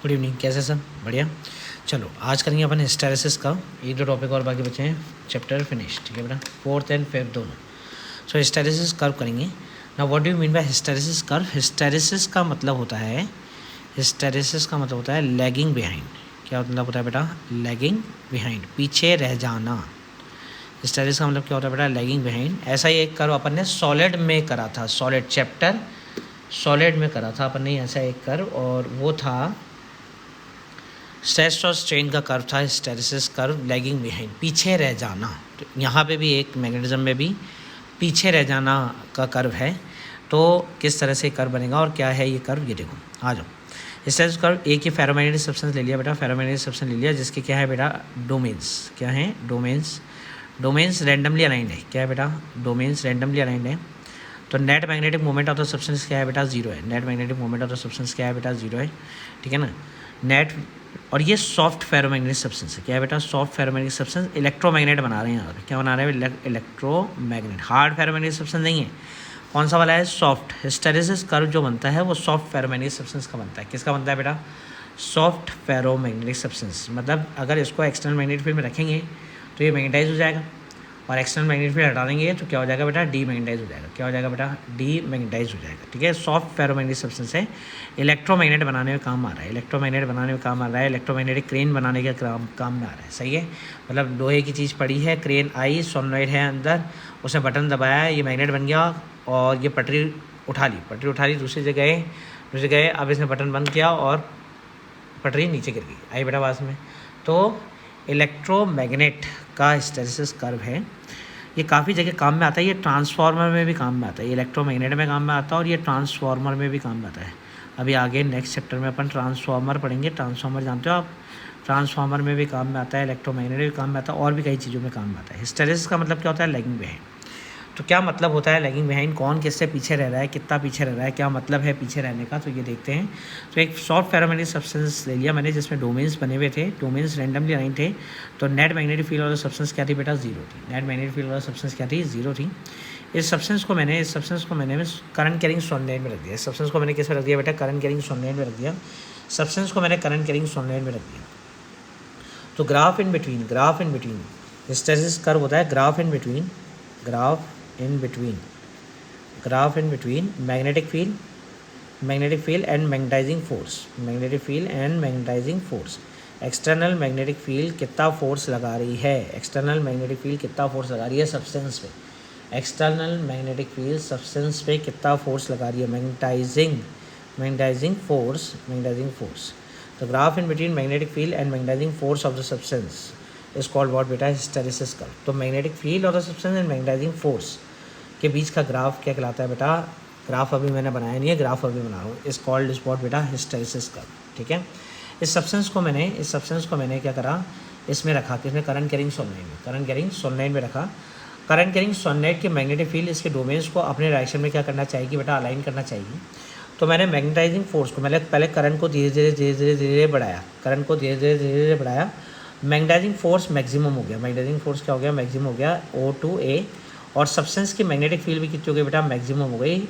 Good evening, कैसे सब? बढ़िया। चलो आज करेंगे अपन हिस्टैरिसीस का, एक दो टॉपिक और बाकी बचे हैं, चैप्टर फिनिश। ठीक है बेटा, फोर्थ एंड फिफ्थ दोनों। सो हिस्टैरिसीस कर्व करेंगे ना। What do you mean by hysteresis curve? Hysteresis का मतलब होता है, हिस्टैरिसीस का मतलब होता है लैगिंग बिहाइंड। क्या मतलब होता है बेटा? लैगिंग बिहाइंड, पीछे रह जाना। हिस्टैरिसीस का मतलब क्या होता है बेटा? Lagging behind. ऐसा ही एक कर्व अपन ने सॉलिड में करा था, सॉलिड चैप्टर सॉलिड में करा था अपन ने ऐसा एक कर्व, और वो था स्ट्रेस और स्ट्रेन का कर्व था, हिस्टैरिसीस कर्व, लैगिंग बिहाइंड, पीछे रह जाना। तो यहाँ पे भी एक मैग्नेटिज्म में भी पीछे रह जाना का कर्व है। तो किस तरह से कर्व बनेगा और क्या है ये कर्व, ये देखो। आ जाओ, हिस्टैरिसीस कर्व। एक ही फेरोमैग्नेटिक सब्सटेंस ले लिया बेटा, फेरोमैग्नेटिक सब्सटेंस ले लिया जिसके क्या है बेटा? डोमेन्स। क्या है? डोमेन्स। डोमेन्स रैंडमली अलाइंड है। क्या है बेटा? डोमेन्स रैंडमली अलाइंड है। तो net magnetic moment of the substance क्या है बेटा? जीरो है। Net magnetic moment of the substance क्या है बेटा? जीरो है। ठीक है ना? नेट, और ये सॉफ्ट फेरोमैग्नेटिक सब्सटेंस है। क्या है बेटा? Soft ferromagnetic substance. इलेक्ट्रोमैग्नेट बना रहे हैं यहाँ पे। क्या बना रहे हैं? इलेक्ट्रोमैग्नेट। हार्ड फेरोमैग्नेटिक सब्सटेंस नहीं है। कौन सा वाला है? सॉफ्ट। हिस्टैरिसीस कर्व जो बनता है वो सॉफ्ट फेरोमैग्नेटिक सब्सटेंस का बनता है। किसका बनता है बेटा? Soft ferromagnetic substance. मतलब अगर इसको एक्सटर्नल मैग्नेटिक फील्ड में रखेंगे तो ये मैग्नेटाइज हो जाएगा, और एक्सटर्नल मैग्नेटिक फील्ड हटा देंगे तो क्या हो जाएगा बेटा? डीमैग्नेटाइज हो जाएगा। क्या हो जाएगा बेटा? डीमैग्नेटाइज हो जाएगा। ठीक है, सॉफ्ट फेरोमैग्नेटिक सब्सटेंस है। इलेक्ट्रोमैग्नेट बनाने में काम आ रहा है, इलेक्ट्रोमैग्नेट बनाने में काम आ रहा है, इलेक्ट्रोमैग्नेटिक क्रेन बनाने के काम में आ रहा है। सही है, मतलब लोहे की चीज़ पड़ी है, क्रेन आई, सोलनॉइड है अंदर, उसने बटन दबाया, ये मैग्नेट बन गया और ये पटरी उठा ली, दूसरी जगह गए। अब इसने बटन बंद किया और पटरी नीचे गिर गई। आई बेटा पास में? तो इलेक्ट्रोमैग्नेट का हिस्टैरिसीस कर्व है। ये काफ़ी जगह काम में आता है। ये ट्रांसफार्मर में भी काम में आता है, ये इलेक्ट्रोमैग्नेट में काम में आता है और ये ट्रांसफार्मर में भी काम में आता है। अभी आगे नेक्स्ट चैप्टर में अपन ट्रांसफार्मर पढ़ेंगे। ट्रांसफार्मर जानते हो आप? ट्रांसफार्मर में भी काम में आता है, इलेक्ट्रोमैग्नेट में भी काम में आता है, और भी कई चीज़ों में काम में आता है। हिस्टैरिसीस का मतलब क्या होता है? Lagging behind. तो क्या मतलब होता है लैगिंग बिहाइंड? कौन किससे पीछे रह रहा है, कितना पीछे रह रहा है, क्या मतलब है पीछे रहने का, तो ये देखते हैं। तो एक सॉफ्ट फेरोमैग्नेटिक सब्सटेंस ले लिया मैंने जिसमें डोमेन्स बने हुए थे, डोमेन्स रैंडमली अलाइन थे। तो नेट मैग्नेटिक फील्ड वाला सब्सटेंस क्या थी बेटा? जीरो थी। नेट मैग्नेटिक फील्ड वाला सब्सटेंस क्या थी? जीरो थी। इस सब्सटेंस को मैंने करंट कैरिंग सोलेनोइड में रख दिया। इस सब्सटेंस को मैंने किस में रख दिया बेटा? करंट कैरिंग सोलेनोइड में रख दिया। सब्सटेंस को मैंने करंट कैरिंग सोलेनोइड में रख दिया। तो graph in between hysteresis curve होता है graph in between magnetic field and magnetising force. External magnetic field कितना फोर्स लगा रही है, सब्सटेंस पे। एक्सटर्नल मैग्नेटिक फील्ड सब्सटेंस पे कितना फोर्स लगा रही है? Magnetising force. तो graph in between magnetic field and magnetising force of the substance is called what बेटा? Hysteresis curve. तो मैग्नेटिक फील्ड और the substance and magnetising force के बीच का ग्राफ क्या कहलाता है बेटा? ग्राफ अभी मैंने बनाया नहीं है, ग्राफ अभी बना रहा हूँ। इस कॉल्ड इज व्हाट बेटा? Hysteresis curve. ठीक है, इस सब्सटेंस को मैंने क्या करा? इसमें रखा, किसमें? करंट कैरिंग सोलेनोइड में रखा। करंट कैरिंग सोलेनोइड के मैग्नेटिक फील्ड इसके डोमेन्स को अपने डायरेक्शन में क्या करना चाहिए बेटा? अलाइन करना चाहिए। तो मैंने मैग्नेटाइजिंग फोर्स को, मैंने पहले करंट को धीरे धीरे बढ़ाया, मैग्नेटाइजिंग फोर्स मैक्सिमम हो गया। मैग्नेटाइजिंग फोर्स क्या हो गया? मैक्सिमम हो गया, O2A। और सब्सटेंस की मैग्नेटिक फील्ड भी कितनी हो गई बेटा? मैक्सिमम हो गई,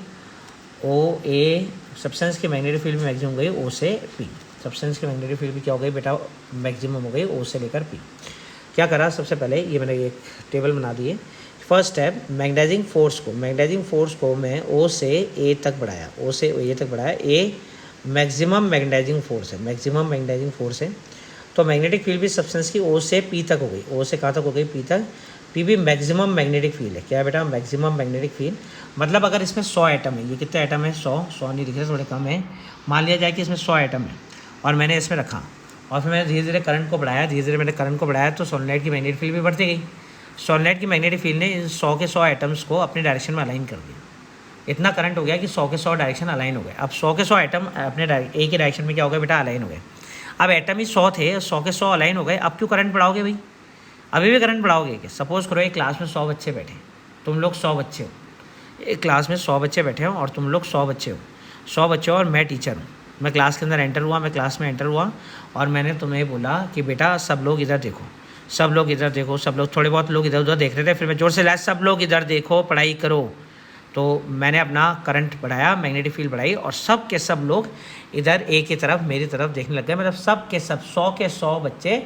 OA। सब्सटेंस की मैग्नेटिक फील्ड भी मैक्सिमम हो गई, O से P। सब्सटेंस की मैग्नेटिक फील्ड भी क्या हो गई बेटा? मैक्सिमम हो गई, O से लेकर P। क्या करा? सबसे पहले ये मैंने एक टेबल बना दिए। फर्स्ट स्टेप, मैग्नेटाइजिंग फोर्स को मैं O से A तक बढ़ाया, A मैक्सिमम मैग्नेटाइजिंग फोर्स है। तो मैग्नेटिक फील्ड भी सब्सटेंस की O से P तक हो गई। O से कहाँ तक हो गई? P तक। P भी मैक्सिमम मैग्नेटिक फील्ड है। क्या है बेटा? Maximum magnetic field. मतलब अगर इसमें 100 एटम है, ये कितने एटम है? 100 नहीं दिख रहे, थोड़े कम है। मान लिया जाए कि इसमें 100 एटम है और मैंने इसमें रखा, और फिर मैंने धीरे धीरे करंट को बढ़ाया, तो सोलेनोइड की मैग्नेटिक फील्ड भी बढ़ती गई। सोलेनोइड की मैग्नेटिक फील्ड ने इन 100 के 100 एटम्स को अपने डायरेक्शन में अलाइन कर दिया। इतना करंट हो गया कि 100 के 100 डायरेक्शन अलाइन हो गए। अब 100 के 100 एटम अपने एक ही डायरेक्शन में क्या हो गए बेटा? अलाइन हो गए। अब एटम ही 100 थे, 100 के 100 अलाइन हो गए। अब क्यों करंट बढ़ाओगे भाई? अभी भी करंट बढ़ाओगे क्या? सपोज करो एक क्लास में 100 बच्चे बैठे, तुम लोग 100 बच्चे हो। एक क्लास में 100 बच्चे बैठे हो और तुम लोग 100 बच्चे हो और मैं टीचर हूँ। मैं क्लास के अंदर एंटर हुआ, और मैंने तुम्हें बोला कि बेटा सब लोग इधर देखो, सब लोग थोड़े बहुत लोग इधर उधर देख रहे थे। फिर मैं जोर से लाया, सब लोग इधर देखो, पढ़ाई करो। तो मैंने अपना करंट बढ़ाया, मैग्नेटिक फील्ड बढ़ाई और सब के सब लोग इधर ए की तरफ मेरी तरफ देखने लग गए। मतलब सब के सब 100 के 100 बच्चे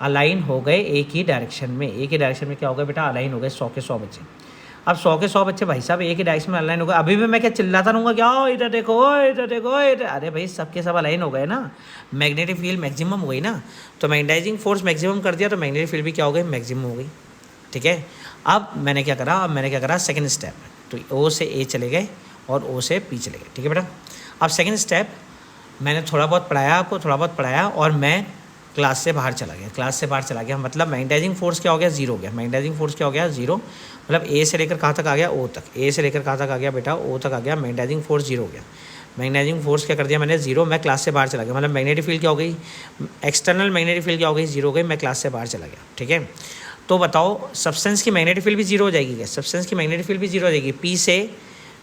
अलाइन हो गए एक ही डायरेक्शन में। एक ही डायरेक्शन में क्या हो गया बेटा, अलाइन हो गए 100 के 100 बच्चे। अब 100 के 100 बच्चे भाई साहब एक ही डायरेक्शन में अलाइन हो गए। अभी भी मैं क्या चिल्लाता रहूँगा क्या, ओ इधर देखो, ओ इधर देखो, इधर। अरे भाई सब के सब अलाइन हो गए ना, मैग्नेटिक फील्ड मैक्सिमम हो गई ना। तो मैग्नेटाइजिंग फोर्स मैक्सिमम कर दिया तो मैग्नेटिक फील्ड भी क्या हो गई, मैक्सिमम हो गई। ठीक है, अब मैंने क्या करा, सेकंड स्टेप, तो ओ से ए चले गए और ओ से पी चले गए। ठीक है बेटा, अब सेकंड स्टेप मैंने थोड़ा बहुत पढ़ाया आपको, थोड़ा बहुत पढ़ाया और मैं क्लास से बाहर चला गया। मतलब मैग्नेटाइजिंग फोर्स क्या हो गया, जीरो हो गया। मैग्नेटाइजिंग फोर्स क्या हो गया, जीरो। मतलब ए से लेकर कहाँ तक आ गया, ओ तक। ए से लेकर कहाँ तक आ गया बेटा, ओ तक आ गया। मैग्नेटाइजिंग फोर्स जीरो हो गया। मैग्नेटाइजिंग फोर्स क्या कर दिया मैंने, जीरो। मैं क्लास से बाहर चला गया। मतलब मैग्नेटिक फील्ड क्या हो गई, एक्सटर्नल मैग्नेटिक फील्ड क्या हो गई, जीरो हो गई। मैं क्लास से बाहर चला गया। ठीक है, तो बताओ सब्सटेंस की मैग्नेटिक फील्ड भी जीरो हो जाएगी क्या, सब्सटेंस की मैग्नेटिक फील्ड भी जीरो हो जाएगी।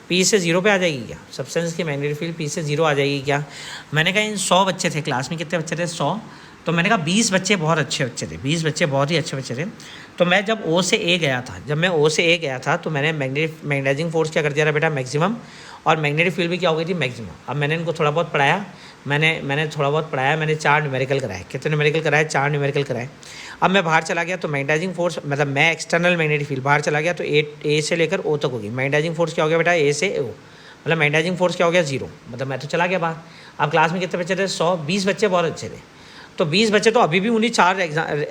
पी से जीरो पे आ जाएगी क्या, सब्सटेंस की मैग्नेटिक फील्ड पी से जीरो आ जाएगी क्या। मैंने कहा इन 100 बच्चे थे क्लास में, कितने बच्चे थे, 100। तो मैंने कहा 20 बच्चे बहुत अच्छे बच्चे थे, 20 बच्चे बहुत ही अच्छे बच्चे थे। तो मैं जब ओ से ए गया था, तो मैंने मैग्नेटाइजिंग फोर्स क्या कर दिया था बेटा, मैक्सिमम। और मैग्नेटिक फील्ड भी क्या हो गई थी, मैक्सिमम। अब मैंने इनको थोड़ा बहुत पढ़ाया, मैंने 4 न्यूमेरिकल कराए। कितने न्यूमेरिकल कराए, 4 न्यूमेरिकल कराए। अब मैं बाहर चला गया तो मैग्नेटाइजिंग फोर्स, मतलब मैं एक्सटर्नल मैग्नेटिक फील्ड बाहर चला गया तो ए से लेकर ओ तक होगी। मैग्नेटाइजिंग फोर्स क्या हो गया बेटा, ए से ओ। मतलब मैग्नेटाइजिंग फोर्स क्या हो गया, जीरो। मतलब मैं तो चला गया बाहर। अब क्लास में कितने बच्चे थे, 100। 20 बच्चे बहुत अच्छे थे। तो 20 बच्चे तो अभी भी उन्हीं 4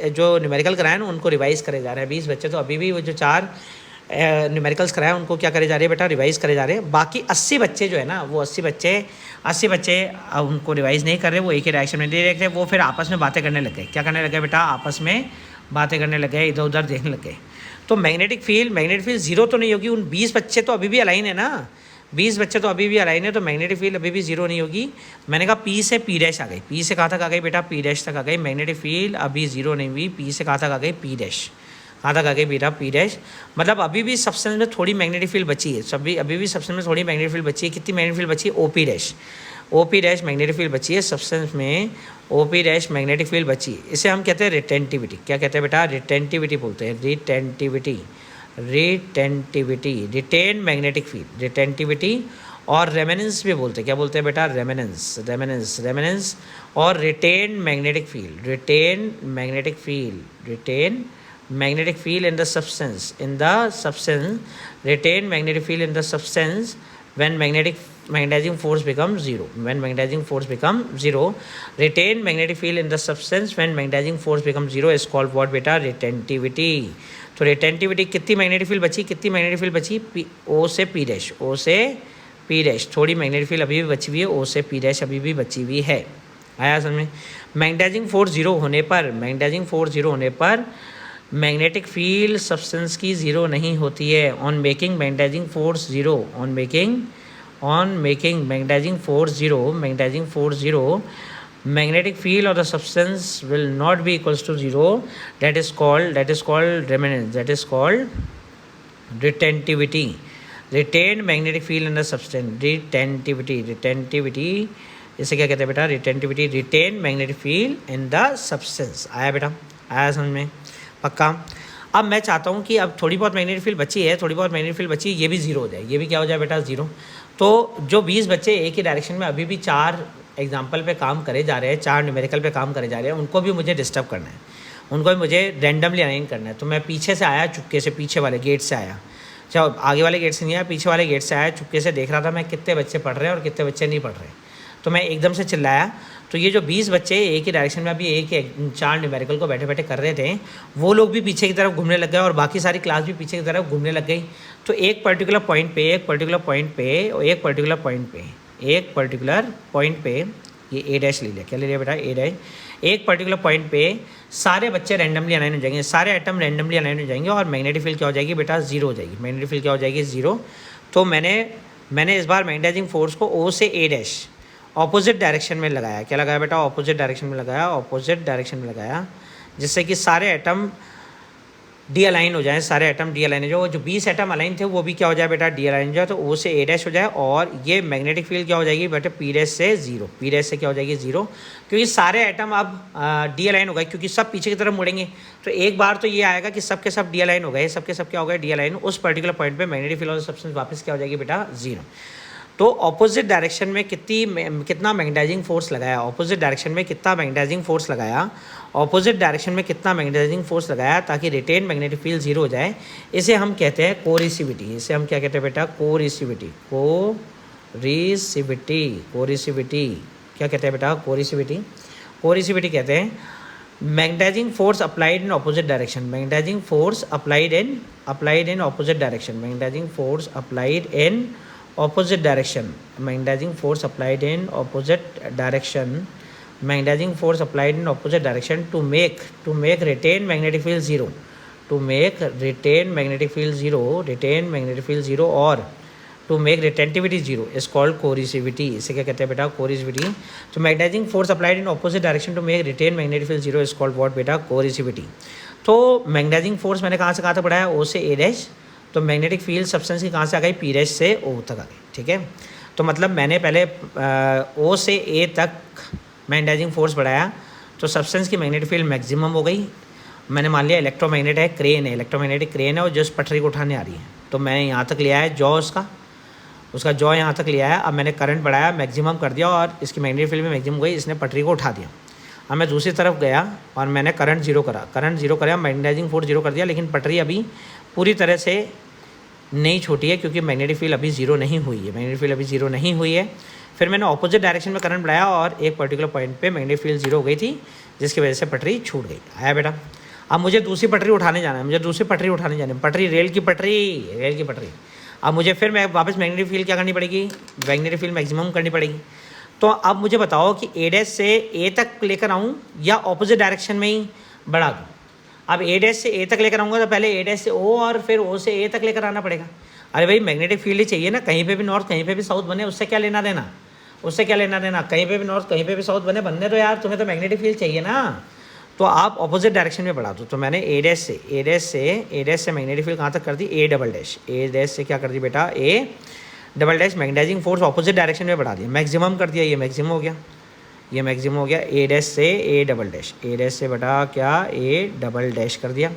जो न्यूमेरिकल कराए ना उनको रिवाइज़ करे जा रहे हैं। 20 बच्चे तो अभी भी वो जो 4 न्यूमेरिकल्स कराए उनको क्या करे जा रहे हैं बेटा, रिवाइज़ करे जा रहे हैं। बाकी 80 बच्चे जो है ना, वो 80 बच्चे उनको रिवाइज़ नहीं कर रहे, वो एक ही डायरेक्शन में नहीं देख रहे। वो फिर आपस में बातें करने लग गए। क्या करने लग गए बेटा, आपस में बातें करने लग गए, इधर उधर देखने लग गए। तो मैग्नेटिक फील्ड जीरो तो नहीं होगी। उन 20 बच्चे तो अभी भी अलाइन है ना, 20 बच्चे तो अभी भी अलाइन है, तो मैग्नेटिक फील्ड अभी भी जीरो नहीं होगी। मैंने कहा पी से पी डैश आ गई। पी से कहाँ तक आ गई बेटा, पी डैश तक आ गई। मैग्नेटिक फील्ड अभी जीरो नहीं हुई। पी से कहाँ तक आ गई, पी डैश। कहाँ तक आ गई बेटा, पी डैश। मतलब अभी भी सब्सटेंस में थोड़ी मैग्नेटिक फील्ड बची है, अभी भी सब्सटेंस में थोड़ी मैग्नेटिक फील्ड बची है। कितनी मैग्नेटिक फील्ड बची है, O P dash. O P dash magnetic field बची है सब्सटेंस में, O P dash magnetic field बची है। इसे हम कहते हैं रिटेंटिविटी। क्या कहते हैं बेटा, रिटेंटिविटी बोलते हैं, retentivity. Retain magnetic field, retentivity. और रेमेनेंस भी बोलते हैं। क्या बोलते हैं बेटा, रेमेनेंस। और retain magnetic field, retain magnetic field in the substance, retain magnetic field in the substance when magnetizing force becomes zero. Retain magnetic field in the substance when magnetizing force becomes zero is called what बेटा, retentivity. तो retentivity कितनी magnetic field बची, ओ से P dash. थोड़ी magnetic field अभी भी बची हुई है, ओ से पी डैश अभी भी बची हुई है। आया समझ में। मैग्नेटाइजिंग फोर्स जीरो होने पर मैग्नेटिक फील्ड सब्सटेंस की ज़ीरो नहीं होती है। On making magnetising force zero, magnetic field of the substance will not be equals to zero. That is called remanence. That is called retentivity. Retained magnetic field in the substance, retentivity. इसे क्या कहते हैं बेटा, retentivity, retain magnetic field in the substance. आया बेटा, आया समझ में, पक्का। अब मैं चाहता हूँ कि अब थोड़ी बहुत मैग्नेटिक फील्ड बची है, ये भी जीरो हो जाए। ये भी क्या हो जाए बेटा, जीरो। तो जो 20 बच्चे एक ही डायरेक्शन में अभी भी 4 एग्जाम्पल पे काम करे जा रहे हैं, 4 न्यूमेरिकल पे काम करे जा रहे हैं, उनको भी मुझे डिस्टर्ब करना है, उनको भी मुझे रैंडमली अलाइन करना है। तो मैं पीछे से आया, चुपके से पीछे वाले गेट से आया, चाहे आगे वाले गेट से नहीं आया, पीछे वाले गेट से आया, चुपके से देख रहा था मैं कितने बच्चे पढ़ रहे हैं और कितने बच्चे नहीं पढ़ रहे। तो मैं एकदम से चिल्लाया, तो ये जो 20 बच्चे एक ही डायरेक्शन में अभी एक 4 न्यूमेरिकल को बैठे बैठे कर रहे थे, वो लोग भी पीछे की तरफ घूमने लग गए और बाकी सारी क्लास भी पीछे की तरफ घूमने लग गई। तो एक पर्टिकुलर पॉइंट पे ये ए डैश ले लिया। क्या ले लिया बेटा, ए डैश। एक पर्टिकुलर पॉइंट पे सारे बच्चे रैंडमली अलाइन हो जाएंगे, सारे एटम रैंडमली अलाइन हो जाएंगे और मैग्नेटिक फील्ड क्या हो जाएगी बेटा, जीरो हो जाएगी। मैग्नेटिक फील्ड क्या हो जाएगी, जीरो। तो मैंने इस बार मैग्नेटाइजिंग फोर्स को ओ से ए डैश ऑपोजिट डायरेक्शन में लगाया। क्या लगाया बेटा, ऑपोजिट डायरेक्शन में लगाया, जिससे कि सारे एटम डी अलाइन हो जाए, सारे एटम डी अलाइन हो जाए, जो 20 एटम अलाइन थे वो भी क्या हो जाए बेटा, डी अलाइन हो जाए, तो ओ से ए डैश हो जाए, और ये मैग्नेटिक फील्ड क्या हो जाएगी बेटा, पी डैश से जीरो, पी डैश से क्या हो जाएगी जीरो, क्योंकि सारे एटम अब डी अलाइन हो गए, क्योंकि सब पीछे की तरफ मुड़ेंगे, तो एक बार तो ये आएगा कि सब के सब डी अलाइन हो गए, सब के सब क्या हो गए डी अलाइन, उस पर्टिकुलर पॉइंट पे magnetic field of the substance वापस क्या हो जाएगी बेटा, जीरो। तो ऑपोजिट डायरेक्शन में कितना मैग्नेटाइजिंग फोर्स लगाया, ऑपोजिट डायरेक्शन में कितना मैग्नेटाइजिंग फोर्स लगाया, ऑपोजिट डायरेक्शन में कितना मैग्नेटाइजिंग फोर्स लगाया ताकि रिटेन मैग्नेटिक फील्ड जीरो हो जाए, इसे हम कहते हैं कोरिसिविटी। इसे हम क्या कहते हैं बेटा, कोरिसिविटी, कोरिसिविटी, कोरिसिविटी क्या कहते हैं बेटा, कोरिसिविटी, कोरिसिविटी कहते हैं magnetising force applied in opposite direction, magnetising force applied in opposite direction, magnetising force applied in opposite direction, magnetizing force applied in opposite direction, magnetizing force applied in opposite direction to make retain magnetic field zero, to make retain magnetic field zero, retain magnetic field zero, or to make retentivity zero is called coercivity। इसे क्या कहते हैं बेटा, coercivity। तो magnetising force applied in opposite direction to make retain magnetic field zero is called what बेटा, coercivity। तो magnetising force मैंने कहाँ से कहाँ तक पढ़ाया, ओ से ए डैश, तो मैग्नेटिक फील्ड सब्सटेंस की कहाँ से आ गई, पी डैश से ओ तक आ गई, ठीक है। तो मतलब मैंने पहले ओ से ए तक मैग्नेटाइजिंग फोर्स बढ़ाया, तो सब्सटेंस की मैग्नेटिक फील्ड मैक्सिमम हो गई। मैंने मान लिया इलेक्ट्रोमैग्नेट है, क्रेन है, इलेक्ट्रोमैग्नेटिक क्रेन है, और जस्ट पटरी को उठाने आ रही है, तो मैंने यहाँ तक लिया है जॉ, उसका जॉ यहाँ तक लिया है। अब मैंने करंट बढ़ाया, मैक्सिमम कर दिया, और इसकी मैग्नेटिक फील्ड में मैक्सिमम गई, इसने पटरी को उठा दिया। अब मैं दूसरी तरफ गया और मैंने करंट जीरो करा, मैग्नेटाइजिंग फोर्स जीरो कर दिया, लेकिन पटरी अभी पूरी तरह से नहीं छोटी है, क्योंकि मैग्नेटिक फील्ड अभी जीरो नहीं हुई है, मैग्नेटिक फील्ड अभी जीरो नहीं हुई है। फिर मैंने ऑपोजिट डायरेक्शन में करंट बढ़ाया, और एक पर्टिकुलर पॉइंट पे मैग्नेटिक फील्ड जीरो हो गई थी, जिसकी वजह से पटरी छूट गई। आया बेटा। अब मुझे दूसरी पटरी उठाने जाना है, पटरी रेल की पटरी। अब मुझे फिर मैं वापस मैग्नेटिक फील्ड क्या करनी पड़ेगी, मैग्नेटिक फील्ड मैक्सिमम करनी पड़ेगी। तो अब मुझे बताओ कि ए डैश से ए तक लेकर आऊँ या ऑपोजिट डायरेक्शन में ही बढ़ा दूँ। अब ए डैश से ए तक लेकर आऊँगा, तो पहले ए डैश से ओ और फिर ओ से ए तक लेकर आना पड़ेगा। अरे भाई मैग्नेटिक फील्ड ही चाहिए ना, कहीं पे भी नॉर्थ कहीं पे भी साउथ बने, उससे क्या लेना देना, कहीं पे भी नॉर्थ कहीं पे भी साउथ बने तो यार तुम्हें तो मैग्नेटिक फील्ड चाहिए ना। तो आप ऑपोजिट डायरेक्शन में बढ़ा दो। तो मैंने ए डैश से मैग्नेटिक फील्ड कहाँ तक कर दी, ए डैश से क्या कर दी बेटा, A double dash, magnetising force opposite direction में बढ़ा दिया, मैक्सिमम कर दिया, ये मैक्सिमम हो गया, ए डैश से ए डबल डैश, से बटा क्या, ए डबल डैश कर दिया।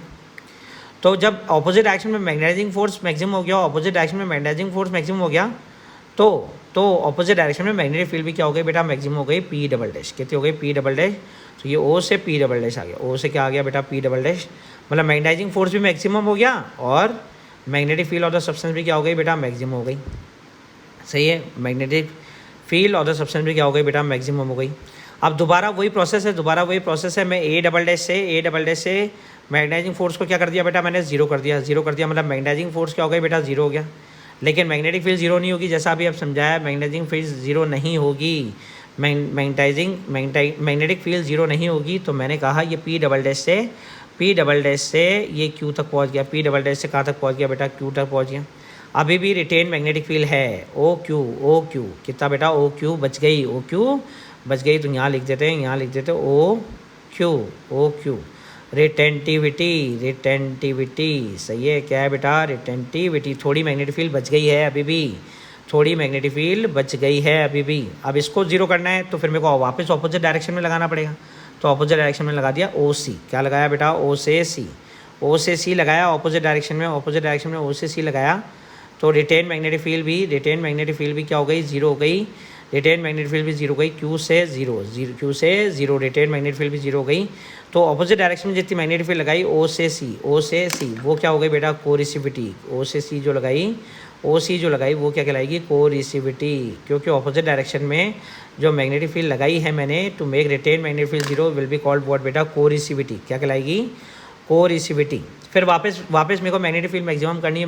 तो जब ऑपोजिट डायरेक्शन में मैग्नेटाइजिंग फोर्स मैक्सिमम हो गया, तो ऑपोजिट डायरेक्शन में मैग्नेटिक फील्ड भी क्या हो गई बेटा, मैक्सिमम हो गई, पी डबल डैश। कितनी हो गई, पी डबल डैश। तो ये ओ से पी डबल डैश आ गया, ओ से क्या आ गया बेटा, पी डबल डैश। मतलब मैग्नेटाइजिंग फोर्स भी मैक्सिमम हो गया, और magnetic field of the substance भी क्या हो गई बेटा, मैक्सिमम हो गई। सही है, magnetic field of the substance भी क्या हो गई बेटा, मैक्सिमम हो गई। अब दोबारा वही प्रोसेस है, मैं ए डबल डैश से मैग्नेटाइजिंग फोर्स को क्या कर दिया बेटा, मैंने जीरो कर दिया, मतलब मैग्नेटाइजिंग फोर्स क्या हो गई बेटा, जीरो हो गया। लेकिन मैग्नेटिक फील्ड जीरो नहीं होगी, जैसा अभी अब समझाया, मैग्नेटिक फील्ड जीरो नहीं होगी, मैग्नेटिक फील्ड जीरो नहीं होगी। तो मैंने कहा ये पी डबल डैश से ये क्यू तक पहुंच गया, पी डबल डैश से कहाँ तक पहुंच गया बेटा, क्यू तक पहुंच गया। अभी भी रिटेन मैग्नेटिक फील्ड है, ओ क्यू कितना बेटा, ओ क्यू बच गई, तो यहाँ लिख देते ओ क्यू। रिटेंटिविटी सही है, क्या है बेटा, रिटेंटिविटी। थोड़ी मैग्नेटिक फील्ड बच गई है अभी भी, अब इसको जीरो करना है, तो फिर मेरे को वापस ऑपोजिट डायरेक्शन में लगाना पड़ेगा। तो ऑपोजिट डायरेक्शन में लगा दिया ओ सी, क्या लगाया बेटा, ओ से सी लगाया ऑपोजिट डायरेक्शन में ओ से सी लगाया। तो रिटेन मैग्नेटिक फील्ड भी क्या हो गई, जीरो हो गई, रिटेन मैग्नेटिक फील्ड भी जीरो गई, क्यू से जीरो, रिटेन मैग्नेटिक फील्ड भी जीरो हो गई। तो ऑपोजिट डायरेक्शन में जितनी मैग्नेटिक फील्ड लगाई ओ से सी वो क्या हो गई बेटा, कोरिसिविटी। ओ सी जो लगाई वो क्या कहलाएगी, कोरिसिविटी, क्योंकि ऑपोजिट डायरेक्शन में जो मैग्नेटिक फील्ड लगाई है मैंने, to make retain magnetic field zero will be called what बेटा, कोरिसिविटी। क्या कहलाएगी, कोरिसिविटी। फिर वापस मेरे को मैग्नेटिक फील्ड मैक्सिमम करनी है,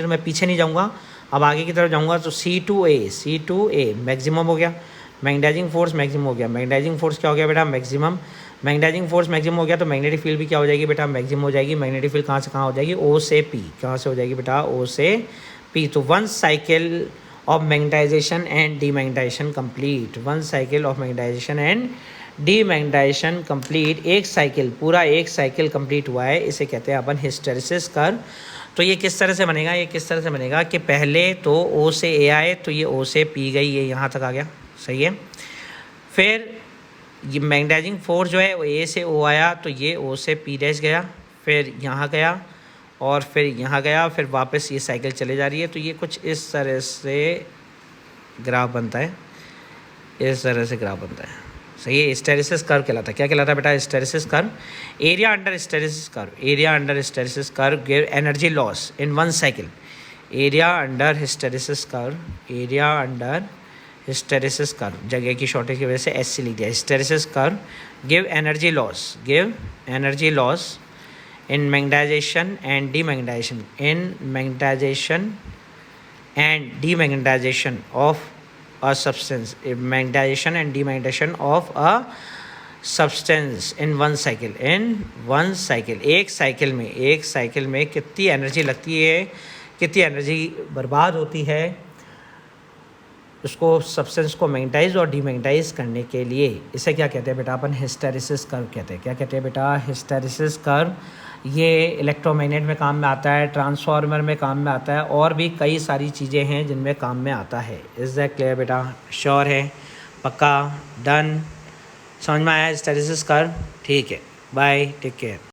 तो मैं पीछे नहीं जाऊँगा, अब आगे की तरफ जाऊँगा। तो C2A मैक्सिमम हो गया, मैग्नेटाइजिंग फोर्स मैक्सिमम हो गया, क्या हो गया बेटा, मैक्सिमम। मैग्नेटाइजिंग फोर्स मैक्सिमम हो गया, तो मैग्नेटिक फील्ड भी क्या हो जाएगी बेटा, मैक्सिमम हो जाएगी। मैग्नेटिक फील्ड कहाँ से कहाँ हो जाएगी, ओ से पी, कहाँ से हो जाएगी बेटा, ओ से पी। तो one cycle of magnetisation and demagnetisation complete, demagnetisation complete, एक साइकिल, पूरा एक साइकिल कंप्लीट हुआ है, इसे कहते हैं अपन हिस्टैरिसीस कर्व। तो ये किस तरह से बनेगा, ये किस तरह से बनेगा कि पहले तो O से A आए, तो ये O से P गई, ये यहाँ तक आ गया, सही है। फिर ये मैग्नेटाइजिंग फोर्स जो है वो A से O आया, तो ये O से P डैश गया, फिर यहाँ गया और फिर यहाँ गया, फिर वापस ये साइकिल चले जा रही है। तो ये कुछ इस तरह से ग्राफ बनता है, इस तरह से ग्राफ बनता है, सही है। हिस्टैरिसीस कर्व कहलाता है। क्या कहलाता है बेटा? Hysteresis curve. Area under hysteresis curve, area under hysteresis curve give energy loss in one cycle. Area under hysteresis curve, area under hysteresis curve, जगह की शॉर्टेज की वजह से SC लिख दिया। Hysteresis curve give energy loss, give energy loss in magnetization and demagnetization, in magnetization and demagnetization of a substance, magnetization and demagnetization of a substance in one cycle, in one cycle, एक cycle में कितनी energy लगती है, कितनी energy बर्बाद होती है उसको सब्सटेंस को मैग्नेटाइज और डीमैग्नेटाइज करने के लिए। इसे क्या कहते हैं बेटा? अपन हिस्टैरिसीस कर्व कहते हैं। क्या कहते हैं बेटा? Hysteresis curve. ये इलेक्ट्रोमैग्नेट में काम में आता है, ट्रांसफार्मर में काम में आता है, और भी कई सारी चीज़ें हैं जिनमें काम में आता है। इज़ दैट क्लियर बेटा? श्योर है? पक्का? डन? समझ में आया हिस्टैरिसीस कर्व? ठीक है, बाय, टेक केयर।